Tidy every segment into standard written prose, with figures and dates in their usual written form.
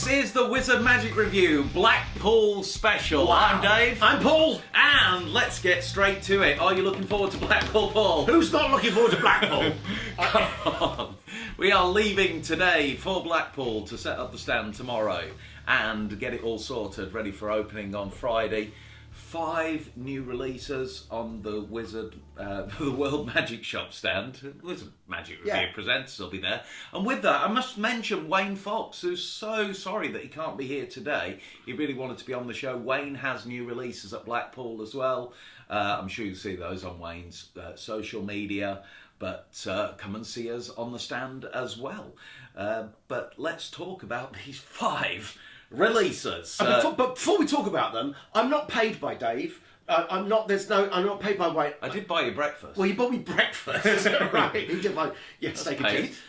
This is the Wizard Magic Review Blackpool Special. Wow. I'm Dave. I'm Paul. And let's get straight to it. Are you looking forward to Blackpool, Paul? Who's not looking forward to Blackpool? Come on. We are leaving today for Blackpool to set up the stand tomorrow and get it all sorted, ready for opening on Friday. 5 new releases on the Wizard, the World Magic Shop stand. Wizard Magic Review presenters will be there. And with that, I must mention Wayne Fox, who's so sorry that he can't be here today. He really wanted to be on the show. Wayne has new releases at Blackpool as well. I'm sure you'll see those on Wayne's social media. But come and see us on the stand as well. But let's talk about these 5 releases. But before we talk about them, I'm not paid by Dave. I'm not paid by Wayne. I did buy you breakfast. Well, you bought me breakfast, right? You did buy steak and cheese.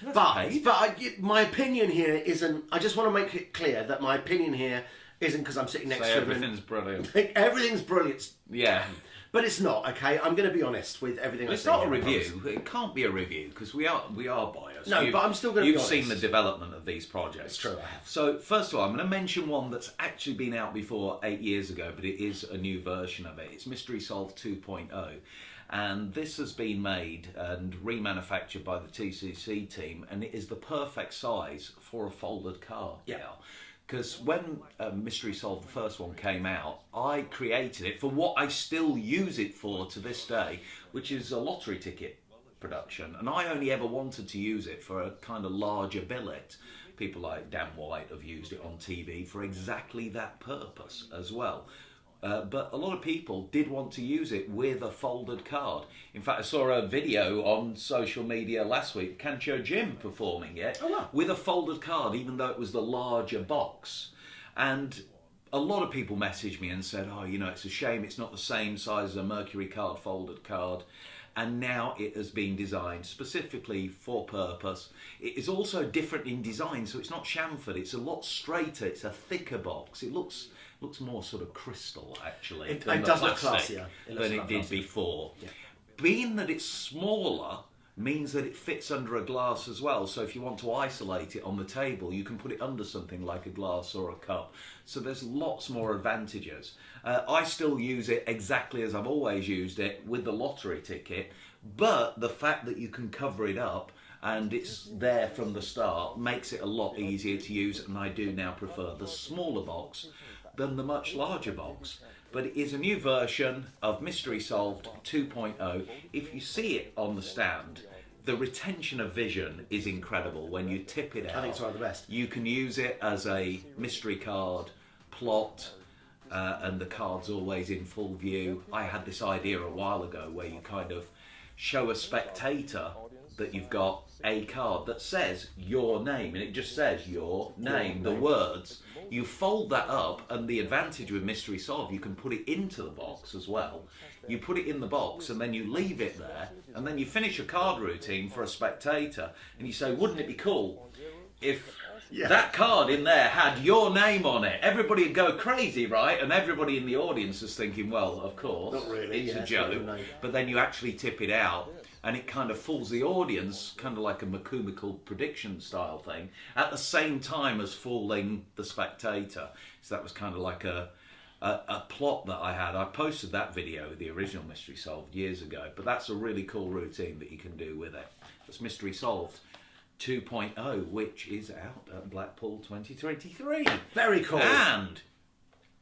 My opinion here isn't. I just want to make it clear that my opinion here isn't because I'm sitting next to him. Everything's brilliant. Everything's brilliant. Yeah. But it's not, okay? I'm going to be honest with everything I say. It's not a review. It can't be a review because we are biased. No, but I'm still going to be honest. You've seen the development of these projects. It's true, I have. So, first of all, I'm going to mention one that's actually been out before 8 years ago, but it is a new version of it. It's Mystery Solved 2.0. And this has been made and remanufactured by the TCC team, and it is the perfect size for a folded card. Yeah. Because when Mystery Solved, the first one, came out, I created it for what I still use it for to this day, which is a lottery ticket production. And I only ever wanted to use it for a kind of larger billet. People like Dan White have used it on TV for exactly that purpose as well. But a lot of people did want to use it with a folded card. In fact, I saw a video on social media last week, Cancho Jim performing it with a folded card, even though it was the larger box. And a lot of people messaged me and said, oh, you know, it's a shame it's not the same size as a Mercury card, folded card. And now it has been designed specifically for purpose. It is also different in design, so it's not chamfered. It's a lot straighter. It's a thicker box. It looks more sort of crystal, actually. It does look classier than it did before. Yeah. Being that it's smaller means that it fits under a glass as well. So if you want to isolate it on the table, you can put it under something like a glass or a cup. So there's lots more advantages. I still use it exactly as I've always used it with the lottery ticket, but the fact that you can cover it up and it's there from the start makes it a lot easier to use, and I do now prefer the smaller box than the much larger box. But it is a new version of Mystery Solved 2.0. If you see it on the stand, the retention of vision is incredible when you tip it out. I think it's one of the best. You can use it as a mystery card plot, and the card's always in full view. I had this idea a while ago where you kind of show a spectator that you've got a card that says your name, and it just says your name, the words. You fold that up, and the advantage with Mystery Solved, you can put it into the box as well. You put it in the box and then you leave it there, and then you finish a card routine for a spectator, and you say, wouldn't it be cool if that card in there had your name on it? Everybody would go crazy, right? And everybody in the audience is thinking, well, of course, not really, it's a joke. But then you actually tip it out, and it kind of fools the audience, kind of like a McCormickle prediction style thing, at the same time as fooling the spectator. So that was kind of like a plot that I had. I posted that video, the original Mystery Solved, years ago, but that's a really cool routine that you can do with it. It's Mystery Solved 2.0, which is out at Blackpool 2023. Very cool. And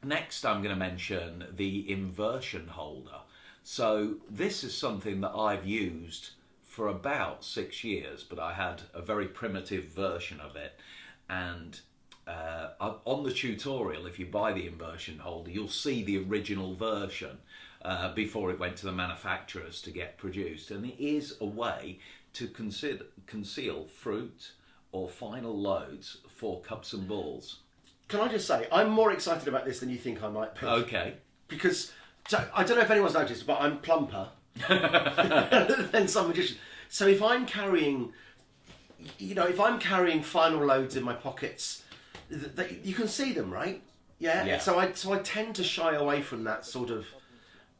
next I'm going to mention the Inversion holder. So this is something that I've used for about 6 years, but I had a very primitive version of it. And on the tutorial, if you buy the Inversion holder, you'll see the original version before it went to the manufacturers to get produced. And it is a way to conceal fruit or final loads for cups and balls. Can I just say, I'm more excited about this than you think I might be. Okay. Because, so, I don't know if anyone's noticed, but I'm plumper than some magicians. So if I'm carrying, final loads in my pockets, you can see them, right? Yeah. So I tend to shy away from that sort of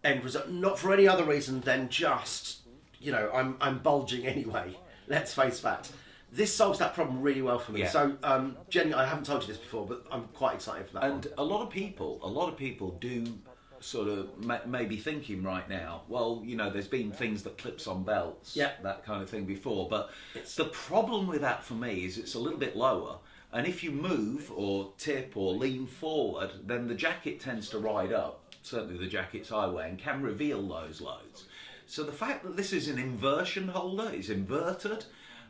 end result, not for any other reason than just, I'm bulging anyway. Let's face that. this solves that problem really well for me. Yeah. So, Jenny, I haven't told you this before, but I'm quite excited for that. And a lot of people do sort of maybe thinking right now, well, you know, there's been things that clips on belts, that kind of thing before, but the problem with that for me is it's a little bit lower, and if you move or tip or lean forward, then the jacket tends to ride up, certainly the jackets I wear, and can reveal those loads. So the fact that this is an inversion holder, is inverted,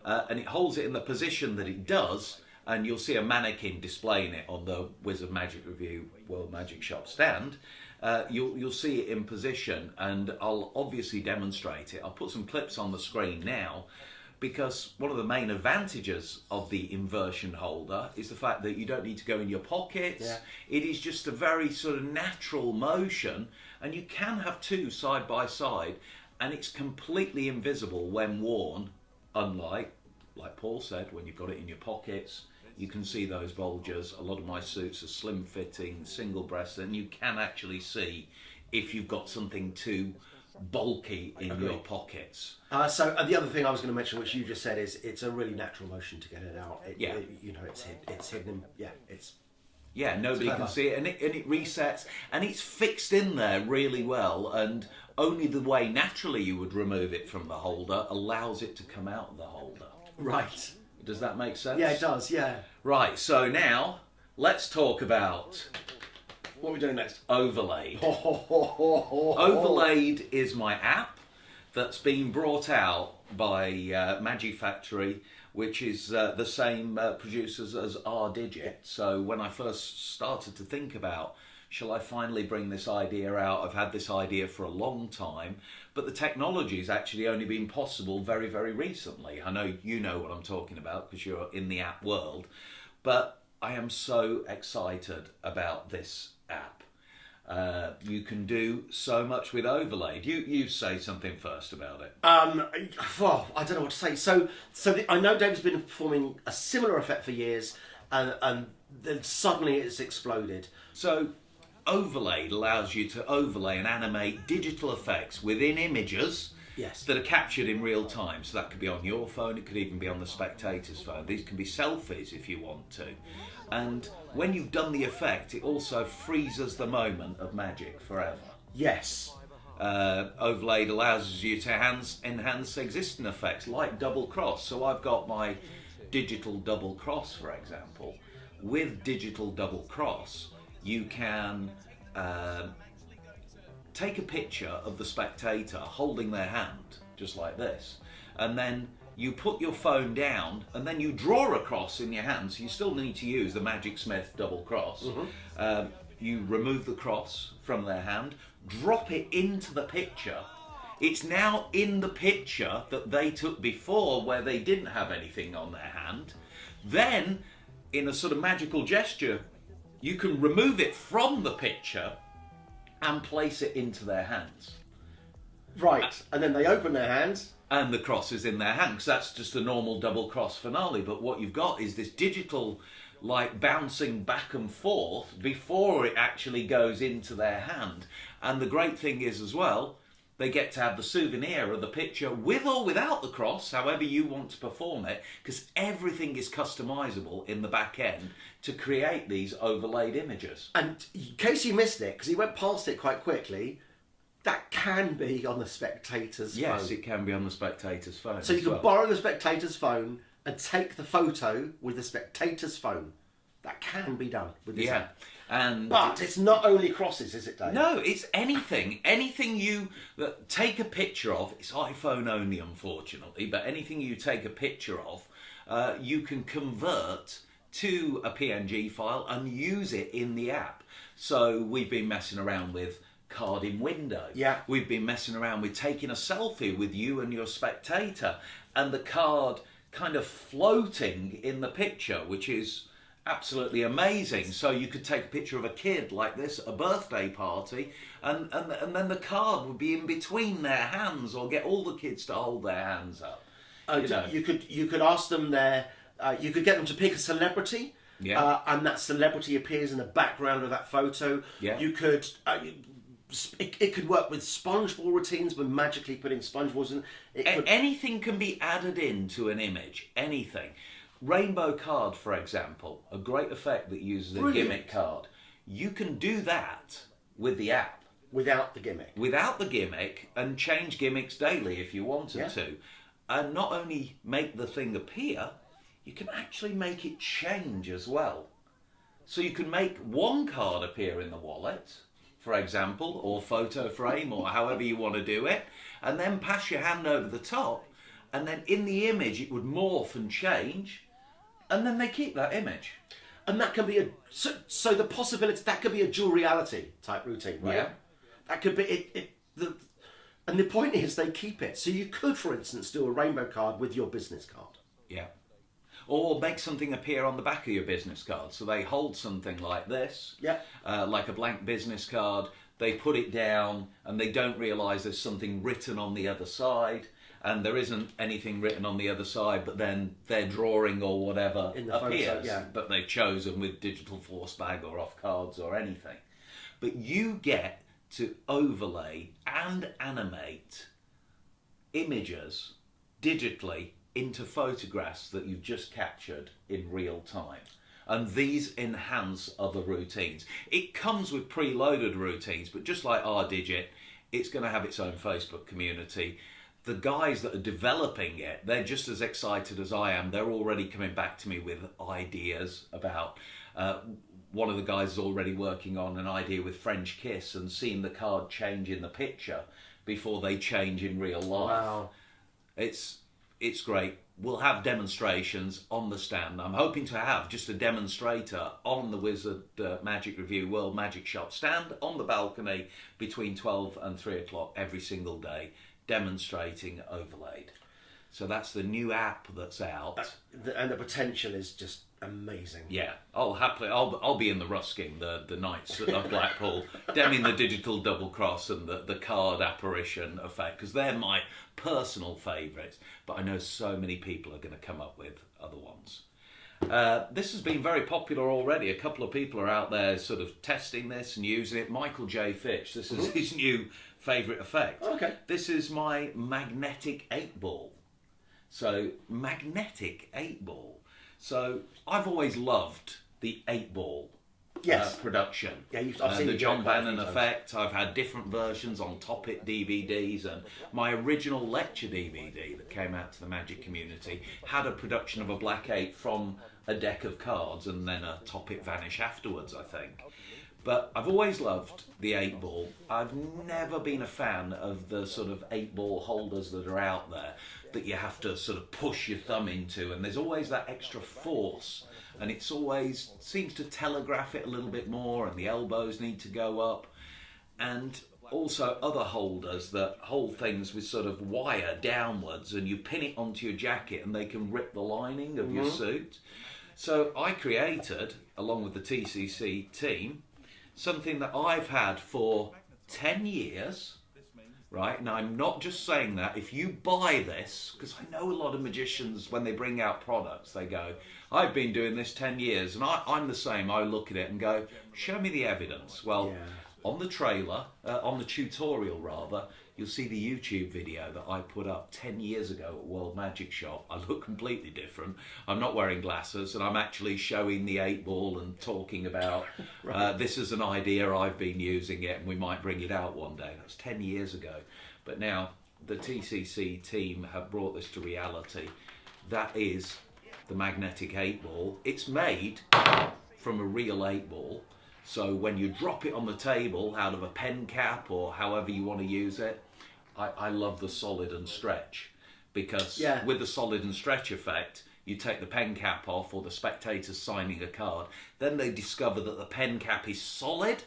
and it holds it in the position that it does, and you'll see a mannequin displaying it on the Wizard Magic Review World Magic Shop stand. You'll see it in position, and I'll obviously demonstrate it. I'll put some clips on the screen now, because one of the main advantages of the inversion holder is the fact that you don't need to go in your pockets. Yeah. It is just a very sort of natural motion, and you can have two side by side, and it's completely invisible when worn, unlike, like Paul said, when you've got it in your pockets. You can see those bulges. A lot of my suits are slim fitting, single breasted, and you can actually see if you've got something too bulky in your pockets. So the other thing I was going to mention, which you just said, is it's a really natural motion to get it out. It's hidden. Nobody can see it, and it resets, and it's fixed in there really well, and only the way naturally you would remove it from the holder allows it to come out of the holder. Right. Does that make sense? Yeah, it does, yeah. Right, so now let's talk about... What are we doing next? Overlaid. Overlaid is my app that's been brought out by Magifactory, which is the same producers as R-Digit. So when I first started to think about, shall I finally bring this idea out? I've had this idea for a long time, but the technology has actually only been possible very, very recently. I know you know what I'm talking about because you're in the app world, but I am so excited about this app. You can do so much with Overlaid. You say something first about it. Well, I don't know what to say. So I know David's been performing a similar effect for years, and then suddenly it's exploded. So Overlaid allows you to overlay and animate digital effects within images that are captured in real time. So that could be on your phone, it could even be on the spectator's phone. These can be selfies if you want to. And when you've done the effect, it also freezes the moment of magic forever. Yes. Overlaid allows you to enhance existing effects like double cross. So I've got my digital double cross, for example. With digital double cross, you can take a picture of the spectator holding their hand, just like this, and then you put your phone down and then you draw a cross in your hand, so you still need to use the Magic Smith double cross. You remove the cross from their hand, drop it into the picture. It's now in the picture that they took before where they didn't have anything on their hand. Then, in a sort of magical gesture, you can remove it from the picture and place it into their hands. Right, and then they open their hands. And the cross is in their hand, because that's just a normal double cross finale. But what you've got is this digital, like, bouncing back and forth before it actually goes into their hand. And the great thing is as well, they get to have the souvenir of the picture with or without the cross, however you want to perform it, because everything is customizable in the back end to create these overlaid images. And in case you missed it, because he went past it quite quickly, that can be on the spectator's phone. Yes, it can be on the spectator's phone. So you can borrow the spectator's phone and take the photo with the spectator's phone. That can be done with this app. But it's not only crosses, is it, Dave? No, it's anything. Anything you take a picture of, it's iPhone only, unfortunately, but anything you take a picture of, you can convert to a PNG file and use it in the app. So we've been messing around with card in window. Yeah. We've been messing around with taking a selfie with you and your spectator, and the card kind of floating in the picture, which is absolutely amazing. So you could take a picture of a kid like this at a birthday party, and then the card would be in between their hands, or get all the kids to hold their hands up. You could ask them you could get them to pick a celebrity. Yeah. And that celebrity appears in the background of that photo. Yeah. You could it could work with sponge ball routines, when magically putting sponge balls in. Anything can be added into an image. Anything. Rainbow card, for example, a great effect that uses a gimmick card. You can do that with the app. Without the gimmick. Without the gimmick, and change gimmicks daily if you wanted to. And not only make the thing appear, you can actually make it change as well. So you can make one card appear in the wallet, for example, or photo frame, or however you want to do it, and then pass your hand over the top, and then in the image it would morph and change, and then they keep that image. And that can be so the possibility that could be a dual reality type routine, right? Yeah. That could be and the point is they keep it. So you could, for instance, do a rainbow card with your business card. Yeah. Or make something appear on the back of your business card. So they hold something like this, like a blank business card. They put it down and they don't realise there's something written on the other side. And there isn't anything written on the other side, but then their drawing or whatever appears. But they've chosen with digital force bag or off cards or anything. But you get to overlay and animate images digitally into photographs that you've just captured in real time. And these enhance other routines. It comes with preloaded routines, but just like RDigit, it's going to have its own Facebook community. The guys that are developing it, they're just as excited as I am. They're already coming back to me with ideas about... one of the guys is already working on an idea with French Kiss and seeing the card change in the picture before they change in real life. Wow. It's great. We'll have demonstrations on the stand. I'm hoping to have just a demonstrator on the Wizard Magic Review World Magic Shop stand on the balcony between 12 and 3 o'clock every single day, demonstrating overlaid. So that's the new app that's out. And the potential is just amazing. Yeah, I'll be in the Rusking, the Knights of Blackpool, demming the digital double cross and the card apparition effect, because they're my personal favourites. But I know so many people are going to come up with other ones. This has been very popular already. A couple of people are out there sort of testing this and using it. Michael J. Fitch, this is his new favourite effect. Okay. This is my magnetic 8-ball. So, magnetic 8-ball. So, I've always loved the 8-ball production. Yeah, I've seen the John Bannon effect. I've had different versions on Top It DVDs, and my original lecture DVD that came out to the Magic community had a production of a black 8 from a deck of cards, and then a Top It Vanish afterwards, I think. But I've always loved the 8-ball. I've never been a fan of the sort of 8-ball holders that are out there that you have to sort of push your thumb into, and there's always that extra force, and it's always seems to telegraph it a little bit more, and the elbows need to go up. And also other holders that hold things with sort of wire downwards, and you pin it onto your jacket and they can rip the lining of your suit. So I created, along with the TCC team, something that I've had for 10 years, right? And I'm not just saying that. If you buy this, because I know a lot of magicians, when they bring out products, they go, I've been doing this 10 years. And I'm the same. I look at it and go, show me the evidence. Well, on the trailer, on the tutorial rather, you'll see the YouTube video that I put up 10 years ago at World Magic Shop. I look completely different. I'm not wearing glasses, and I'm actually showing the 8-ball and talking about this is an idea, I've been using it, and we might bring it out one day. That was 10 years ago. But now the TCC team have brought this to reality. That is the magnetic 8-ball. It's made from a real 8-ball. So when you drop it on the table out of a pen cap or however you want to use it, I love the solid and stretch, because with the solid and stretch effect, you take the pen cap off, or the spectator's signing a card, then they discover that the pen cap is solid,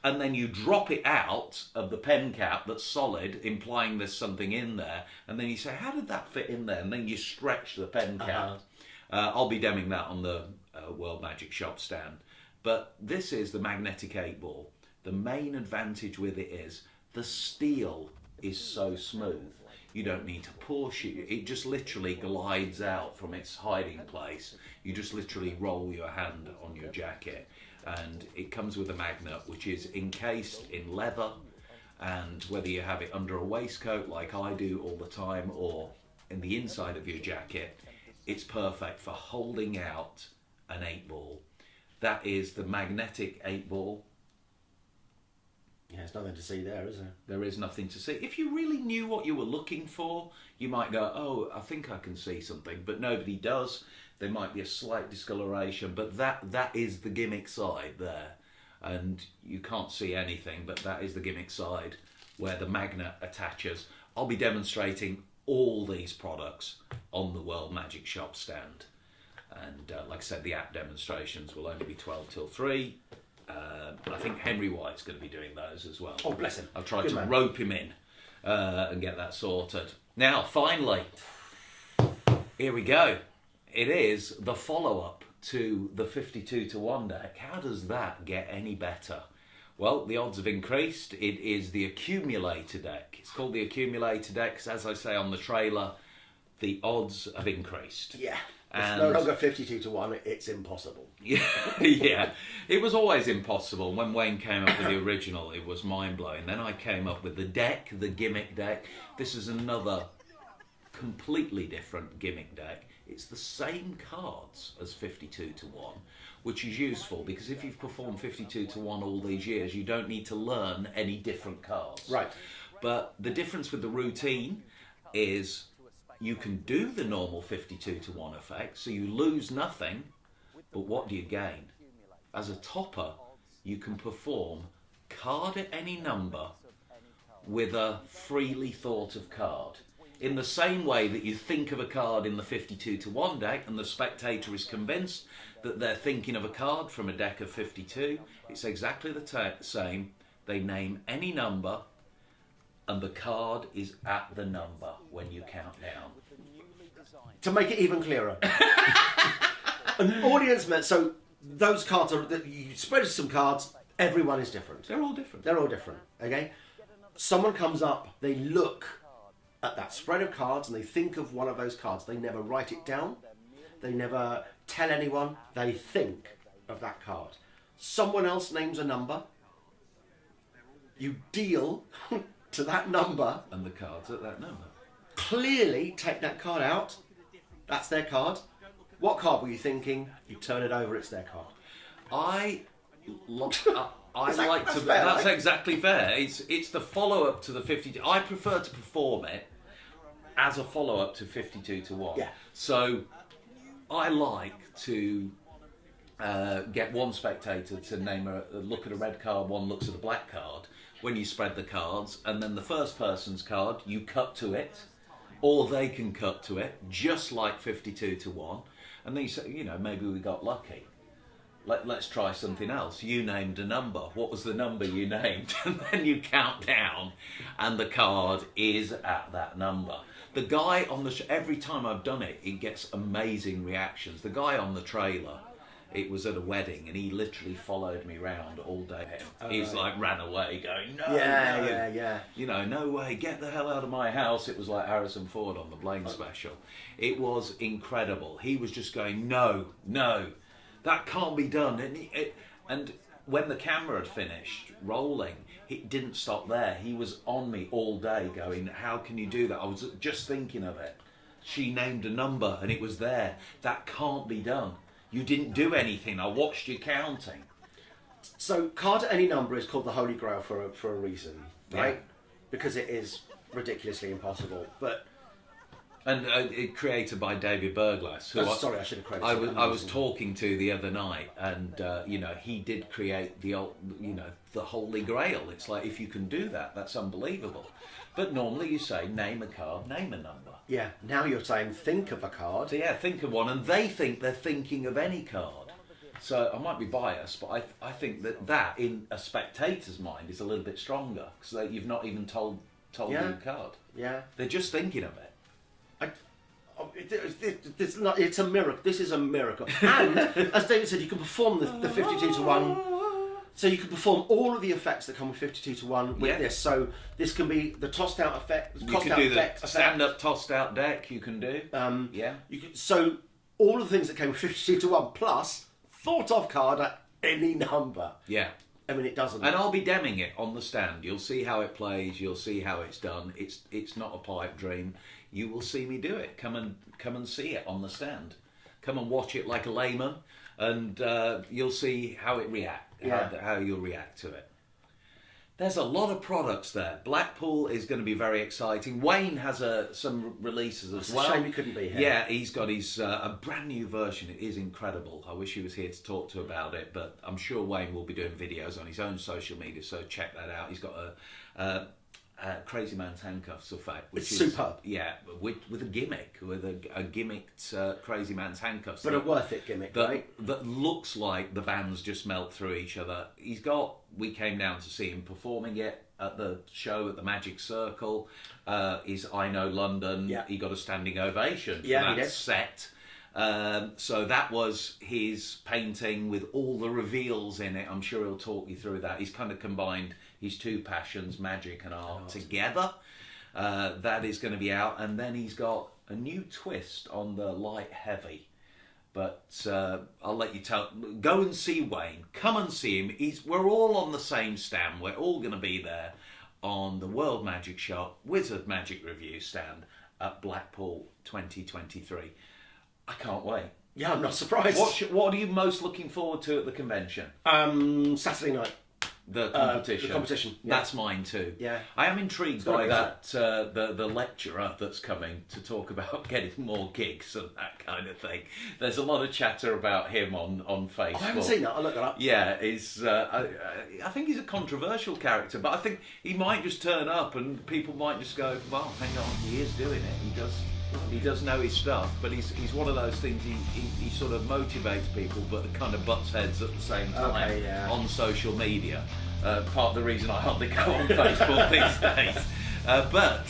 and then you drop it out of the pen cap that's solid, implying there's something in there, and then you say, how did that fit in there? And then you stretch the pen cap. I'll be demming that on the World Magic Shop stand. But this is the magnetic 8-ball. The main advantage with it is the steel is so smooth. You don't need to push it. It just literally glides out from its hiding place. You just literally roll your hand on your jacket. And it comes with a magnet which is encased in leather And whether you have it under a waistcoat like I do all the time or in the inside of your jacket, it's perfect for holding out an 8-ball. That is the magnetic 8-ball. Yeah, there's nothing to see there, is there? There is nothing to see. If you really knew what you were looking for, you might go, oh, I think I can see something, but nobody does. There might be a slight discoloration, but that is the gimmick side there. And you can't see anything, but that is the gimmick side where the magnet attaches. I'll be demonstrating all these products on the World Magic Shop stand. And like I said, the app demonstrations will only be 12 till 3. I think Henry White's going to be doing those as well. Oh, bless him. I've tried Good to man. rope him in and get that sorted. Now, finally, here we go. It is the follow-up to the 52-to-1 deck. How does that get any better? Well, the odds have increased. It is the accumulator deck. It's called the accumulator deck because, as I say on the trailer, the odds have increased. Yeah. And It's no longer 52-to-1, it's impossible. yeah, yeah, it was always impossible. When Wayne came up with the original, it was mind-blowing. Then I came up with the deck, the gimmick deck. This is another completely different gimmick deck. It's the same cards as 52-to-1, which is useful because if you've performed 52-to-1 all these years, you don't need to learn any different cards. Right. But the difference with the routine is you can do the normal 52-to-1 effect, so you lose nothing, but what do you gain? As a topper, you can perform card at any number with a freely thought of card. In the same way that you think of a card in the 52-to-1 deck and the spectator is convinced that they're thinking of a card from a deck of 52, it's exactly the same. They name any number and the card is at the number when you count down. To make it even clearer, an audience met. So those cards are. You spread some cards. Everyone is different. They're all different. They're all different. Okay. Someone comes up. They look at that spread of cards and they think of one of those cards. They never write it down. They never tell anyone. They think of that card. Someone else names a number. You deal to that number. And the card's at that number. Clearly take that card out. That's their card. What card were you thinking? You turn it over, it's their card. That's fair, exactly fair. It's the follow-up to the 52. I prefer to perform it as a follow-up to 52-to-1. Yeah. So I like to get one spectator to look at a red card, one looks at a black card. When you spread the cards, and then the first person's card, you cut to it, or they can cut to it, just like 52-to-1. And then you say, maybe we got lucky. Let's try something else. You named a number. What was the number you named? And then you count down, and the card is at that number. The guy on the every time I've done it, it gets amazing reactions. The guy on the trailer, it was at a wedding, and he literally followed me around all day. He's like ran away, going, no, Yeah. No way, get the hell out of my house. It was like Harrison Ford on the Blaine special. It was incredible. He was just going, no, that can't be done. And when the camera had finished rolling, it didn't stop there. He was on me all day going, how can you do that? I was just thinking of it. She named a number and it was there. That can't be done. You didn't do anything. I watched you counting. So card at any number is called the Holy Grail for a reason, right? Yeah. Because it is ridiculously impossible. But And it created by David Berglass, who sorry, I should have credited. I was talking to the other night, and he did create the Holy Grail. It's like, if you can do that, that's unbelievable. But normally you say name a card, name a number. Yeah. Now you're saying think of a card. So yeah, think of one, and they think they're thinking of any card. So I might be biased, but I think that in a spectator's mind is a little bit stronger because you've not even told them the card. Yeah. They're just thinking of it. It's a miracle. This is a miracle. And as David said, you can perform the 52-to-1. So you can perform all of the effects that come with 52-to-1 with this. So this can be the tossed out effect. You can do the stand-up tossed out deck. You can do. So all of the things that came with 52-to-1 plus thought of card at any number. Yeah. I mean, it doesn't. And I'll be demming it on the stand. You'll see how it plays. You'll see how it's done. It's not a pipe dream. You will see me do it. Come and see it on the stand. Come and watch it like a layman, and you'll see how it how you'll react to it. There's a lot of products there. Blackpool is going to be very exciting. Wayne has some releases as well. It's a shame he couldn't be here. Yeah, he's got his a brand new version. It is incredible. I wish he was here to talk to about it, but I'm sure Wayne will be doing videos on his own social media, so check that out. He's got a Crazy Man's Handcuffs effect, which It's is superb. Yeah, with a gimmick, with a gimmicked Crazy Man's Handcuffs. But a worth it gimmick, right? That looks like the bands just melt through each other. We came down to see him performing it at the show at the Magic Circle. His I Know London. Yeah. He got a standing ovation for Yeah, he that did. set. So that was his painting with all the reveals in it. I'm sure he'll talk you through that. He's kind of combined his two passions, magic and art, together. That is going to be out. And then he's got a new twist on the light heavy. But I'll let you go and see Wayne. Come and see him. We're all on the same stand. We're all going to be there on the World Magic Shop Wizard Magic Review stand at Blackpool 2023. I can't wait. Yeah, I'm not surprised. What are you most looking forward to at the convention? Saturday night. The competition. The competition. Yeah. That's mine too. Yeah. I am intrigued gotta by be that. The lecturer that's coming to talk about getting more gigs and that kind of thing. There's a lot of chatter about him on Facebook. I haven't seen that. I'll look that up. Yeah, I think he's a controversial character, but I think he might just turn up and people might just go, well, hang on, he is doing it. He does know his stuff, but he's one of those things. He sort of motivates people, but kind of butts heads at the same time on social media. Part of the reason I hardly go on Facebook these days. But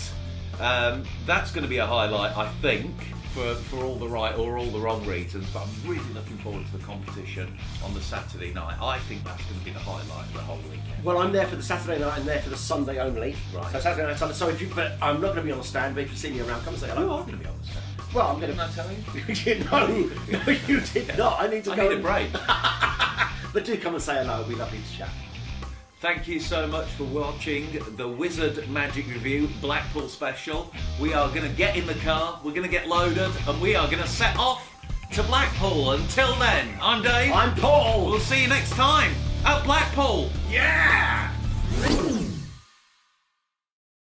that's going to be a highlight, I think, for all the right or all the wrong reasons. But I'm really looking forward to the competition on the Saturday night. I think that's going to be the highlight of the whole weekend. Well, I'm there for the Saturday night and there for the Sunday only. Right. So Saturday night, Sunday. So but I'm not going to be on the stand. But if you see me around, come and say hello. You are going to be on the stand. Well, I'm going Didn't I tell you? No, you did not. I need to I go. need a break. But do come and say hello. It'd be lovely to chat. Thank you so much for watching the Wizard Magic Review Blackpool special. We are going to get in the car, we're going to get loaded, and we are going to set off to Blackpool. Until then, I'm Dave. I'm Paul. We'll see you next time at Blackpool. Yeah!